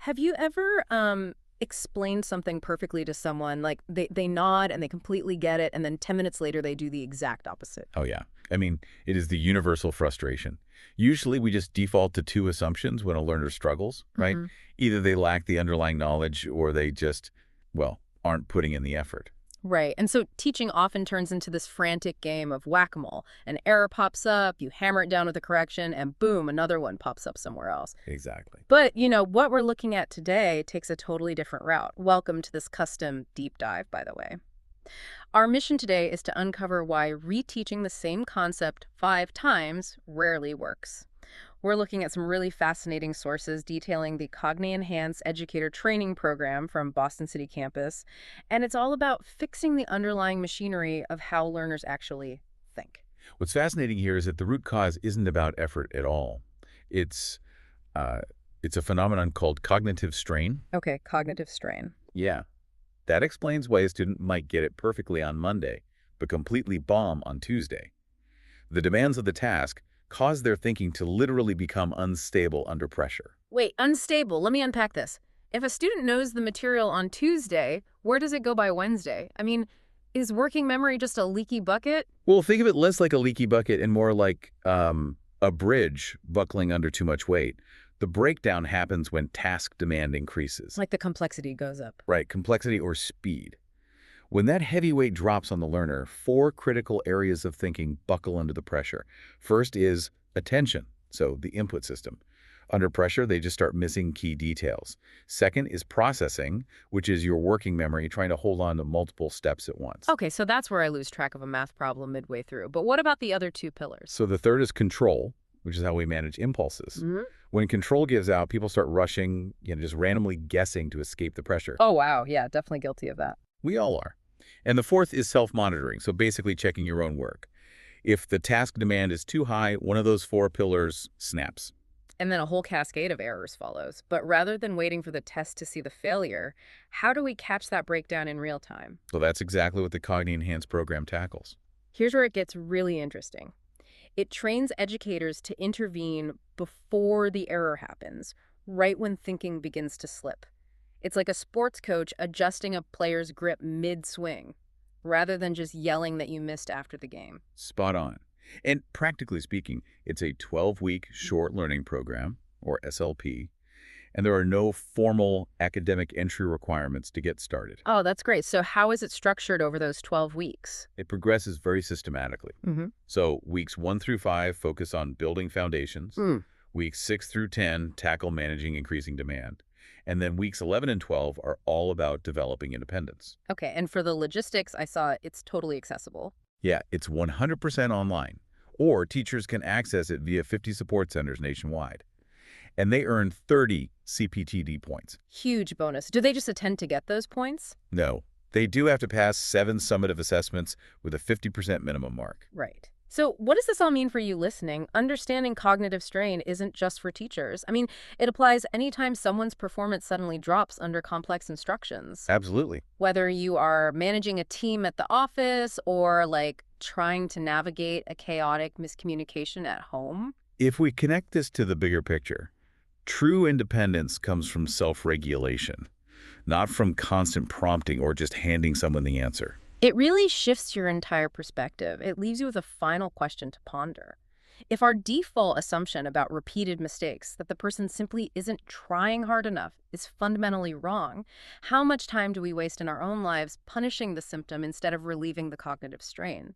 Have you ever explained something perfectly to someone, like they nod and they completely get it, and then 10 minutes later they do the exact opposite? Oh, yeah. I mean, it is the universal frustration. Usually, we just default to two assumptions when a learner struggles, right? Hmm. Either they lack the underlying knowledge or they just, well, aren't putting in the effort. Right. And so teaching often turns into this frantic game of whack-a-mole. An error pops up, you hammer it down with a correction, and boom, another one pops up somewhere else. Exactly. But, what we're looking at today takes a totally different route. Welcome to this custom deep dive, by the way. Our mission today is to uncover why reteaching the same concept 5 times rarely works. We're looking at some really fascinating sources detailing the Cogni-Enhance Educator training program from Boston City campus, and it's all about fixing the underlying machinery of how learners actually think. What's fascinating here is that the root cause isn't about effort at all. It's uh, it's a phenomenon called cognitive strain. Okay, cognitive strain. Yeah. That explains why a student might get it perfectly on Monday, but completely bomb on Tuesday. The demands of the task cause their thinking to literally become unstable under pressure. Wait, unstable. Let me unpack this. If a student knows the material on Tuesday, where does it go by Wednesday? I mean, is working memory just a leaky bucket? Well, think of it less like a leaky bucket and more like a bridge buckling under too much weight. The breakdown happens when task demand increases. Like the complexity goes up. Right, complexity or speed. When that heavy weight drops on the learner, four critical areas of thinking buckle under the pressure. First is attention, so the input system. Under pressure, they just start missing key details. Second is processing, which is your working memory trying to hold on to multiple steps at once. Okay, so that's where I lose track of a math problem midway through. But what about the other two pillars? So the third is control, which is how we manage impulses. Hmm. When control gives out, people start rushing, just randomly guessing to escape the pressure. Oh, wow. Yeah, definitely guilty of that. We all are. And the fourth is self-monitoring, so basically checking your own work. If the task demand is too high, one of those four pillars snaps. And then a whole cascade of errors follows. But rather than waiting for the test to see the failure, how do we catch that breakdown in real time? So that's exactly what the Cogni-Enhance program tackles. Here's where it gets really interesting. It trains educators to intervene before the error happens, right when thinking begins to slip. It's like a sports coach adjusting a player's grip mid-swing, rather than just yelling that you missed after the game. Spot on. And practically speaking, it's a 12-week short learning program, or SLP, and there are no formal academic entry requirements to get started. Oh, that's great. So how is it structured over those 12 weeks? It progresses very systematically. Mm-hmm. So weeks 1 through 5 focus on building foundations. Weeks 6 through 10 tackle managing increasing demand. And then weeks 11 and 12 are all about developing independence. Okay, and for the logistics, I saw it's totally accessible. Yeah, it's 100% online, or teachers can access it via 50 support centers nationwide. And they earn 30 CPTD points. Huge bonus. Do they just attend to get those points? No, they do have to pass 7 summative assessments with a 50% minimum mark. Right. So what does this all mean for you listening? Understanding cognitive strain isn't just for teachers. I mean, it applies anytime someone's performance suddenly drops under complex instructions. Absolutely. Whether you are managing a team at the office or like trying to navigate a chaotic miscommunication at home. If we connect this to the bigger picture, true independence comes from self-regulation, not from constant prompting or just handing someone the answer. It really shifts your entire perspective. It leaves you with a final question to ponder. If our default assumption about repeated mistakes, that the person simply isn't trying hard enough, is fundamentally wrong, how much time do we waste in our own lives punishing the symptom instead of relieving the cognitive strain?